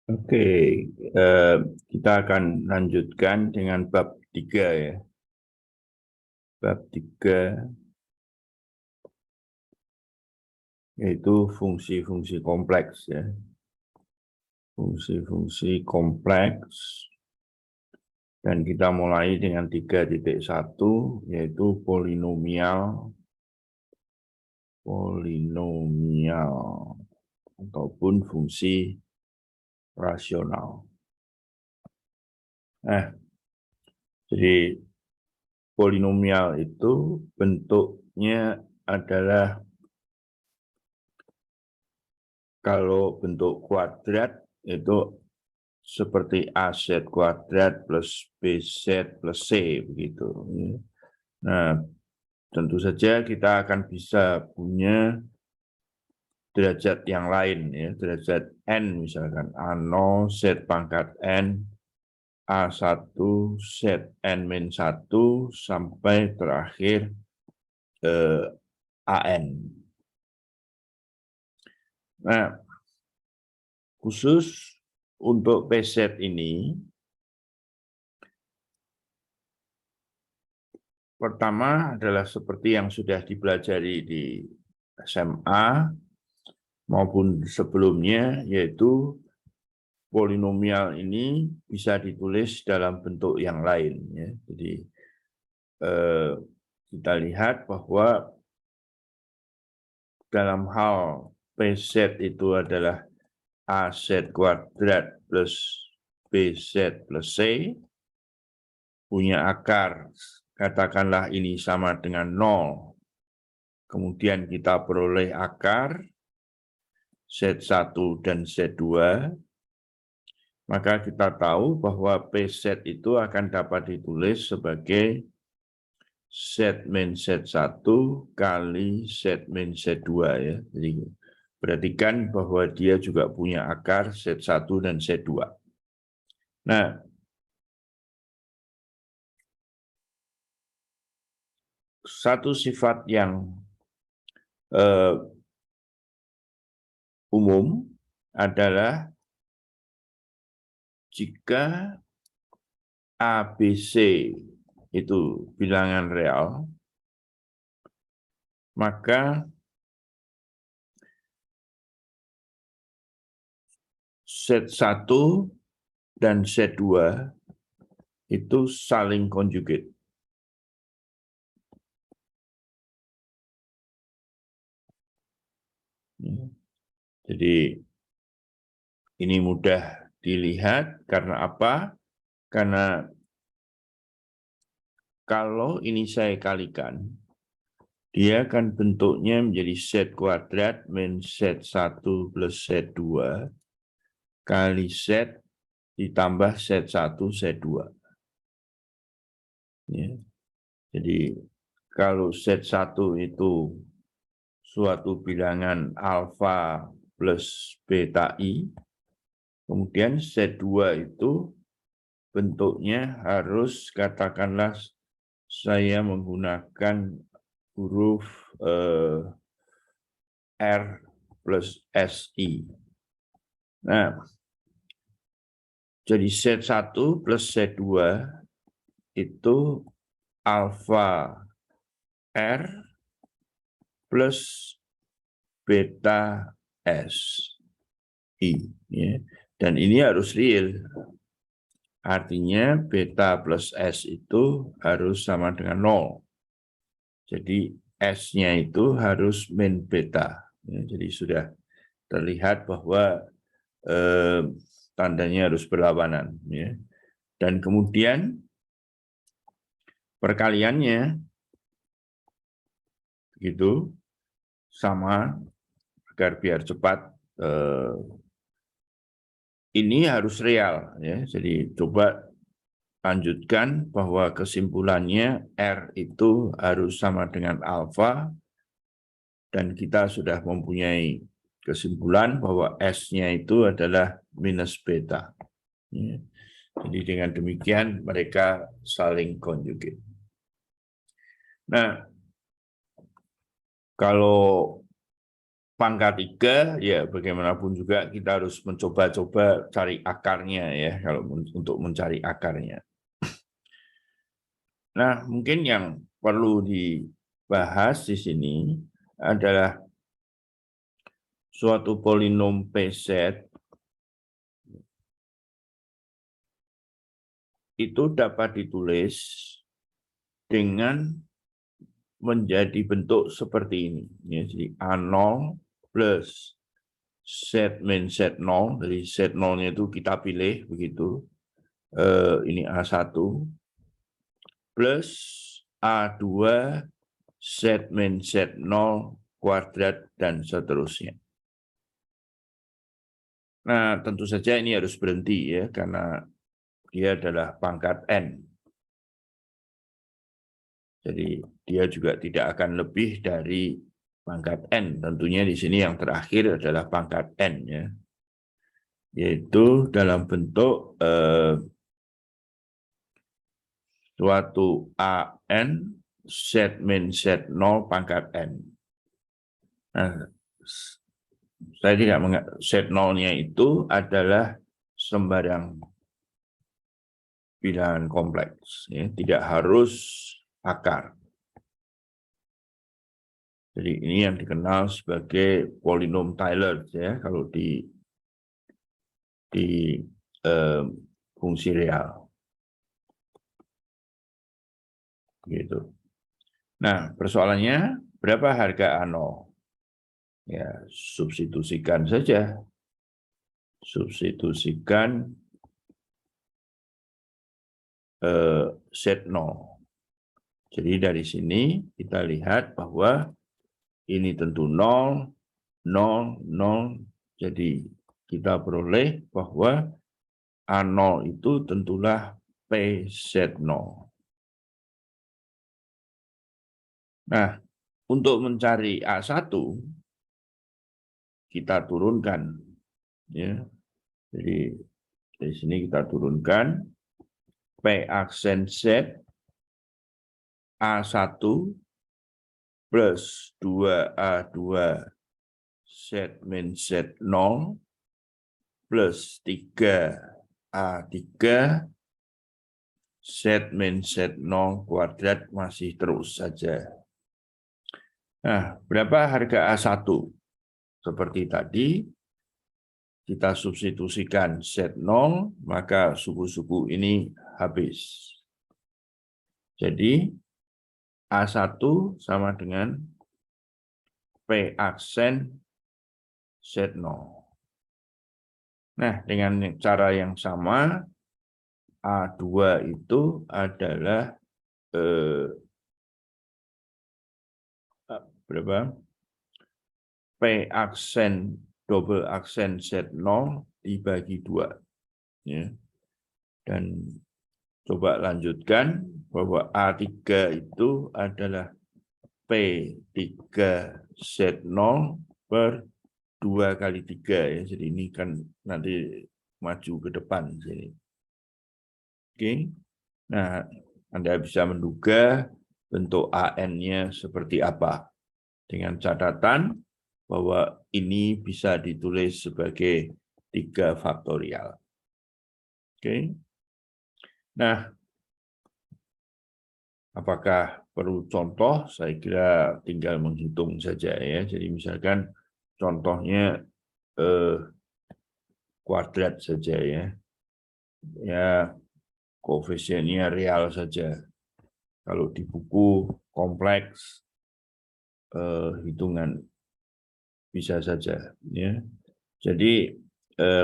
Oke, kita akan lanjutkan dengan bab 3 ya. Bab 3 yaitu fungsi-fungsi kompleks ya. Fungsi-fungsi kompleks. Dan kita mulai dengan 3.1 yaitu polinomial ataupun fungsi rasional. Jadi polinomial itu bentuknya adalah kalau bentuk kuadrat itu seperti AZ kuadrat plus BZ plus C begitu. Nah, tentu saja kita akan bisa punya derajat yang lain ya, derajat N misalkan A0 Z pangkat N A1 Z N-1 sampai terakhir AN. Nah, khusus untuk PZ ini, pertama adalah seperti yang sudah dipelajari di SMA maupun sebelumnya, yaitu polinomial ini bisa ditulis dalam bentuk yang lain. Ya. Jadi kita lihat bahwa dalam hal PZ itu adalah AZ kuadrat plus BZ plus C, punya akar, katakanlah ini sama dengan 0. Kemudian kita peroleh akar Z1 dan Z2, maka kita tahu bahwa PZ itu akan dapat ditulis sebagai Z min Z1 kali Z min Z2 ya. Jadi perhatikan bahwa dia juga punya akar Z1 dan Z2. Nah, satu sifat yang umum adalah jika ABC itu bilangan real, maka Z1 dan Z2 itu saling konjugate. Jadi ini mudah dilihat karena apa? Karena kalau ini saya kalikan, dia akan bentuknya menjadi Z kuadrat min Z1 plus Z2 kali Z ditambah Z1, Z2. Ya. Jadi kalau Z1 itu suatu bilangan alfa plus beta I, kemudian Z2 itu bentuknya harus, katakanlah saya menggunakan huruf R plus SI. Nah, jadi Z1 plus Z2 itu alfa R plus beta S I. Ya. Dan ini harus real. Artinya beta plus S itu harus sama dengan 0. Jadi S-nya itu harus min beta. Ya, jadi sudah terlihat bahwa tandanya harus berlawanan. Ya. Dan kemudian perkaliannya begitu sama, agar biar cepat ini harus real. Ya. Jadi coba lanjutkan bahwa kesimpulannya R itu harus sama dengan alfa, dan kita sudah mempunyai kesimpulan bahwa S-nya itu adalah minus beta. Ya. Jadi dengan demikian mereka saling konjugate. Nah, kalau pangkat 3, ya bagaimanapun juga kita harus mencoba-coba cari akarnya ya, kalau untuk mencari akarnya. Nah, mungkin yang perlu dibahas di sini adalah suatu polinom PZ itu dapat ditulis dengan menjadi bentuk seperti ini. Ya, jadi A0 plus Z min Z0, dari Z0-nya itu kita pilih begitu. Ini A1 plus A2 Z min Z0 kuadrat dan seterusnya. Nah, tentu saja ini harus berhenti ya, karena dia adalah pangkat N. Jadi dia juga tidak akan lebih dari pangkat N. Tentunya di sini yang terakhir adalah pangkat N ya. Yaitu dalam bentuk suatu AN Z min Z0 pangkat N. Nah, saya tidak mengerti, Z0-nya itu adalah sembarang bilangan kompleks, ya, tidak harus akar. Jadi ini yang dikenal sebagai polinom Taylor ya, kalau di fungsi real. Gitu. Nah, persoalannya berapa harga A0? Ya, substitusikan saja. Substitusikan Z0. Jadi dari sini kita lihat bahwa ini tentu 0, 0, 0. Jadi kita peroleh bahwa A0 itu tentulah PZ0. Nah, untuk mencari A1, kita turunkan. Ya. Jadi dari sini kita turunkan P aksen Z A1 plus 2A2 Z min Z0 plus 3A3 Z min Z0 kuadrat masih terus saja. Nah, berapa harga A1? Seperti tadi, kita substitusikan Z0, maka suku-suku ini habis. Jadi, A1 sama dengan P aksen Z0. Nah, dengan cara yang sama, A2 itu adalah berapa? P aksen double aksen Z0 dibagi 2. Ya. Dan coba lanjutkan bahwa A3 itu adalah P3Z0 per 2 kali 3 ya. Jadi ini kan nanti maju ke depan sini. Oke. Nah, Anda bisa menduga bentuk AN-nya seperti apa. Dengan catatan bahwa ini bisa ditulis sebagai 3 faktorial. Oke. Nah, apakah perlu contoh? Saya kira tinggal menghitung saja ya. Jadi misalkan contohnya kuadrat saja ya. Ya, koefisiennya real saja. Kalau di buku kompleks hitungan bisa saja ya. Jadi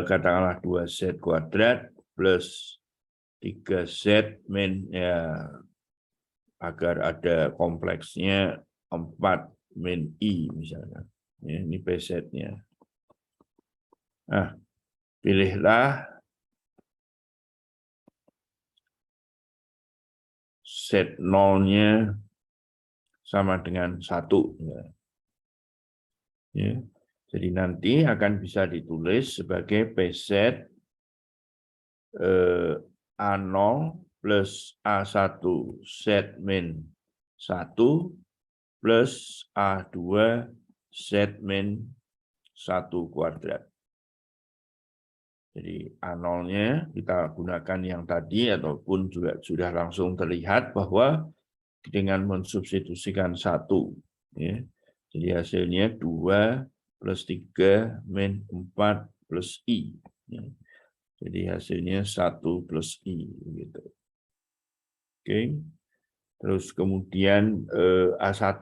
katakanlah 2Z kuadrat plus 3Z min ya, agar ada kompleksnya 4 min I misalnya. Ya, ini PZ-nya. Nah, pilihlah Z0-nya sama dengan 1. Ya. Jadi nanti akan bisa ditulis sebagai PZ A0 plus A1 Z min 1 plus A2 Z min 1 kuadrat. Jadi A0-nya kita gunakan yang tadi, ataupun juga sudah langsung terlihat bahwa dengan mensubstitusikan 1. Ya. Jadi hasilnya 2 plus 3 min 4 plus I. Ya. Jadi hasilnya 1 plus I. Gitu. Oke. Terus kemudian A1.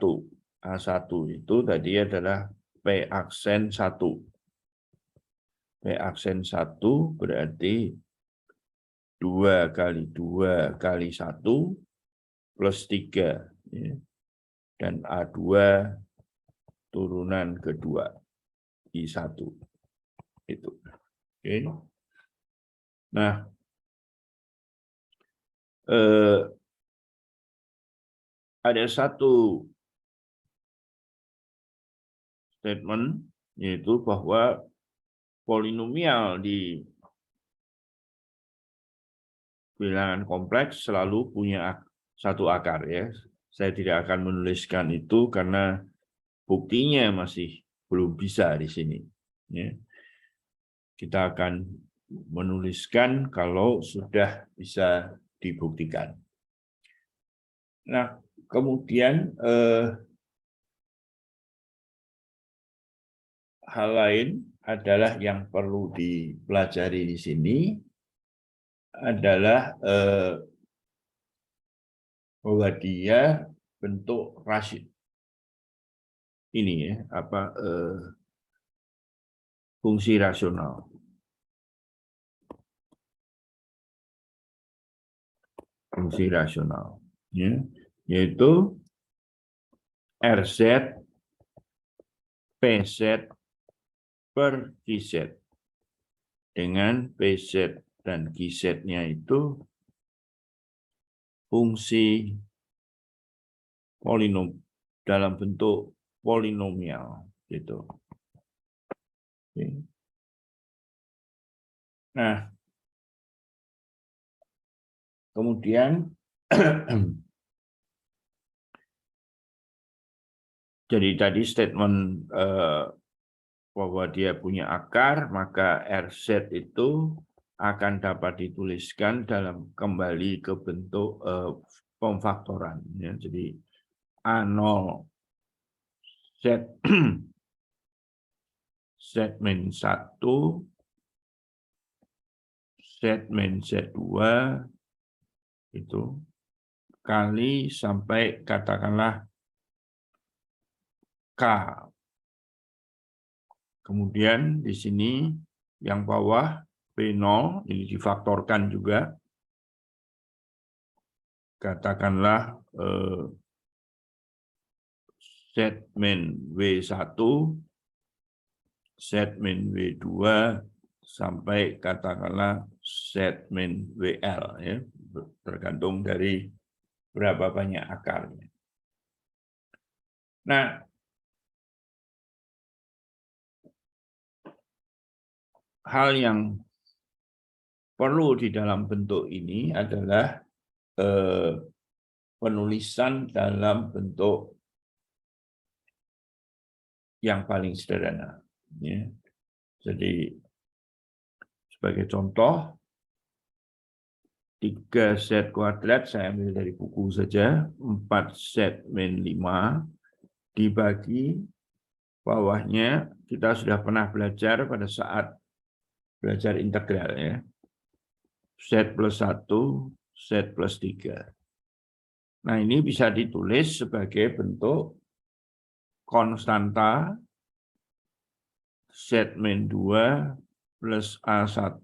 A1 itu tadi adalah P aksen 1. P aksen 1 berarti 2 kali 2 kali 1 plus 3. Ya. Dan A2 turunan kedua, I1. Itu. Oke. Nah, ada satu statement, yaitu bahwa polinomial di bilangan kompleks selalu punya satu akar, ya. Saya tidak akan menuliskan itu karena buktinya masih belum bisa di sini. Ya. Kita akan menuliskan kalau sudah bisa dibuktikan. Nah, kemudian hal lain adalah yang perlu dipelajari di sini adalah bahwa dia bentuk rasio. Ini ya, fungsi rasional. Fungsi rasional. Ya, yaitu RZ PZ per QZ. Dengan PZ dan QZ-nya itu fungsi polinom dalam bentuk polinomial gitu. Oke. Nah, kemudian jadi tadi statement bahwa dia punya akar, maka RZ itu akan dapat dituliskan dalam kembali ke bentuk pemfaktoran. Ya. Jadi A0 Z Z min 1 Z min Z2 itu kali sampai katakanlah K. Kemudian di sini yang bawah P0 ini difaktorkan juga. Katakanlah Z min W1, Z min W2, sampai katakanlah Z min WL. Ya. Tergantung dari berapa banyak akarnya. Nah, hal yang perlu di dalam bentuk ini adalah penulisan dalam bentuk yang paling sederhana. Ya. Jadi sebagai contoh, 3Z kuadrat saya ambil dari buku saja, 4Z min 5 dibagi bawahnya kita sudah pernah belajar pada saat belajar integral, ya. Z plus 1, Z plus 3. Nah, ini bisa ditulis sebagai bentuk konstanta Z min 2 plus A1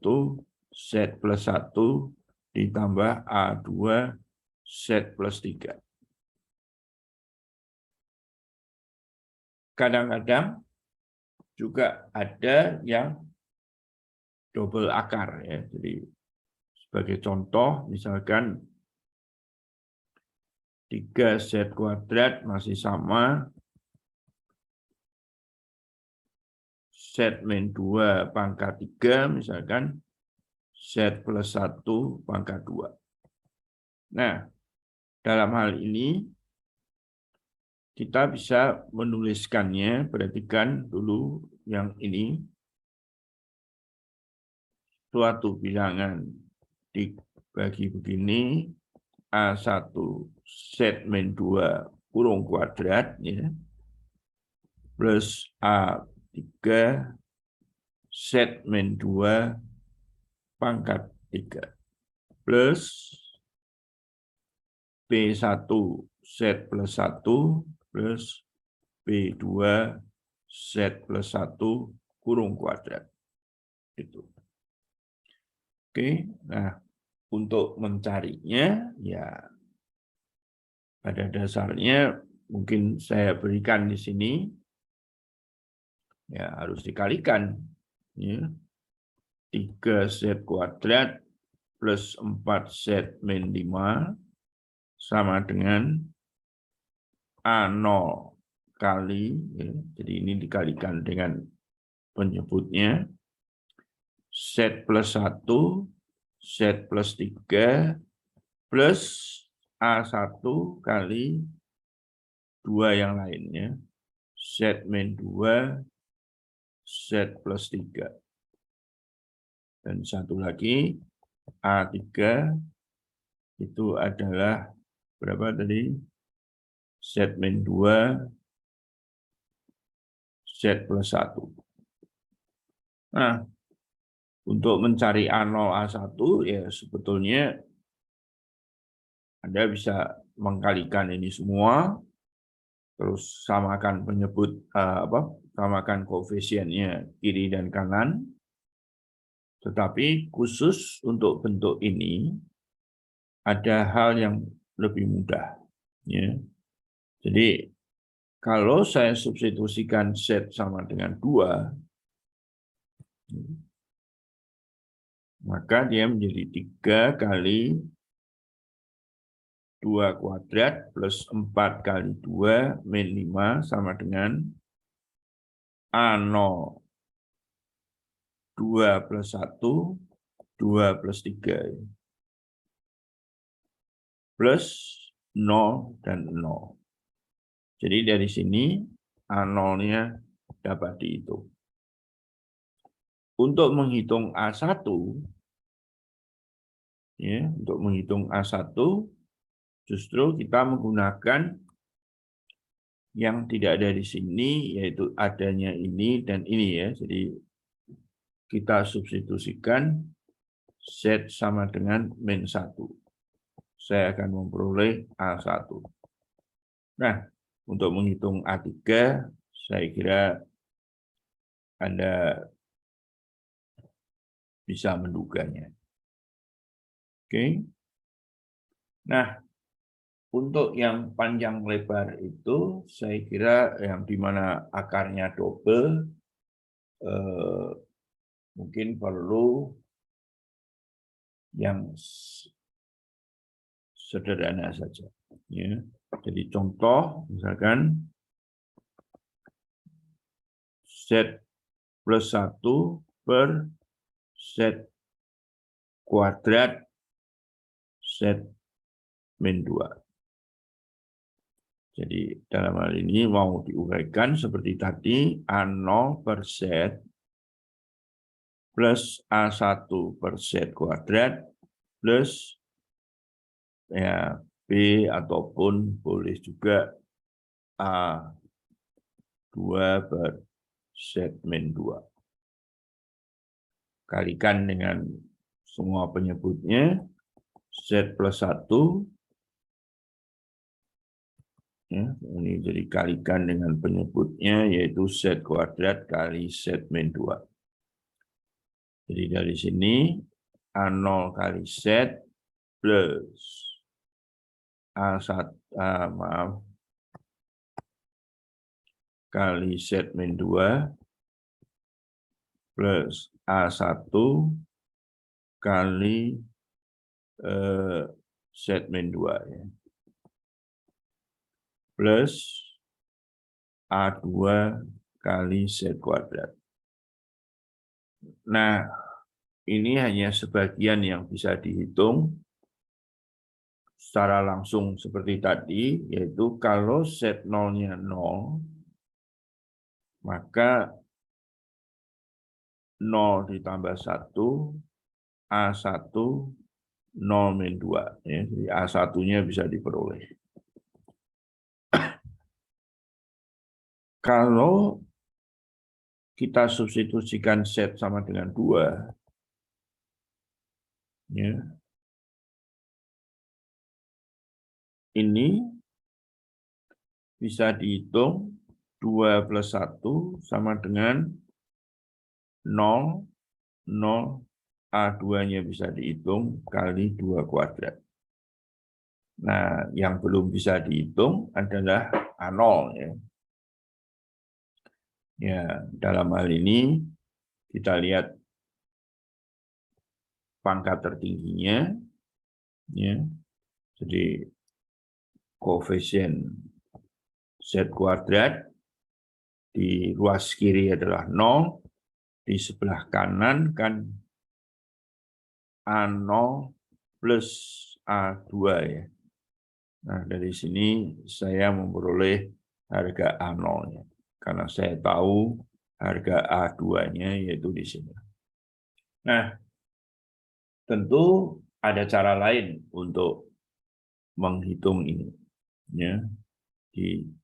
Z plus 1 ditambah A2 Z plus 3. Kadang-kadang juga ada yang double akar, ya. Jadi sebagai contoh misalkan 3Z kuadrat masih sama Z min 2 pangkat 3 misalkan Z plus 1 pangkat 2. Nah, dalam hal ini kita bisa menuliskannya, perhatikan dulu yang ini suatu bilangan dibagi begini, A1 set min 2 kurung kuadrat, ya, plus A3 set min 2 pangkat 3, plus B1 set plus 1 plus B2 set plus 1 kurung kuadrat. Itu. Oke, nah untuk mencarinya, ya pada dasarnya mungkin saya berikan di sini, ya harus dikalikan, ya, 3 set kuadrat plus 4 set min 5 sama dengan A0 kali, ya, jadi ini dikalikan dengan penyebutnya, set plus 1, set plus 3, plus A1 kali 2 yang lainnya, set min 2, set plus 3. Dan satu lagi, A3 itu adalah berapa tadi? Set min 2, set plus 1. Nah, untuk mencari A0, A1, ya sebetulnya Anda bisa mengkalikan ini semua, terus samakan samakan koefisiennya kiri dan kanan. Tetapi khusus untuk bentuk ini, ada hal yang lebih mudah. Ya. Jadi, kalau saya substitusikan set sama dengan 2, maka dia menjadi 3 kali 2 kuadrat plus 4 kali 2 min 5 sama dengan A0 2 plus 1, 2 plus 3. Plus 0 dan 0. Jadi dari sini A0-nya dapat dihitung. Untuk menghitung A1, ya, untuk menghitung A1, justru kita menggunakan yang tidak ada di sini, yaitu adanya ini dan ini, ya. Jadi kita substitusikan set sama dengan min 1. Saya akan memperoleh A1. Nah, untuk menghitung A3, saya kira Anda bisa menduganya. Oke. Nah, untuk yang panjang lebar itu, saya kira yang di mana akarnya double, mungkin perlu yang sederhana saja. Ya. Jadi contoh, misalkan set plus 1 per set kuadrat set min 2. Jadi dalam hal ini mau diuraikan seperti tadi, A0 per set plus A1 per set kuadrat plus, ya, B ataupun boleh juga A2 per set min 2. Kalikan dengan semua penyebutnya, set plus 1, ya, ini jadi kalikan dengan penyebutnya, yaitu set kuadrat kali set min 2. Jadi dari sini A0 kali set plus A1, kali set min 2 plus A1 kali set min 2, ya. Plus A2 kali set kuadrat. Nah, ini hanya sebagian yang bisa dihitung secara langsung seperti tadi, yaitu kalau set 0-nya 0, maka 0 ditambah 1, A1, 0 min 2. Ya, jadi A1-nya bisa diperoleh. Kalau kita substitusikan Z sama dengan 2, ya, ini bisa dihitung 2 plus 1 sama dengan 0, 0, A2-nya bisa dihitung kali 2 kuadrat. Nah, yang belum bisa dihitung adalah A0. Ya. Ya, dalam hal ini kita lihat pangkat tertingginya, ya. Jadi koefisien Z kuadrat di ruas kiri adalah 0, di sebelah kanan kan A0 plus A2 ya. Nah, dari sini saya memperoleh harga A0-nya. Karena saya tahu harga A2-nya yaitu di sini. Nah, tentu ada cara lain untuk menghitung ini. Ya,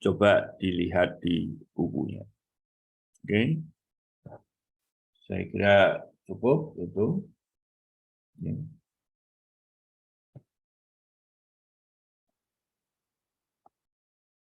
coba dilihat di bukunya. Oke, saya kira cukup itu. Ya.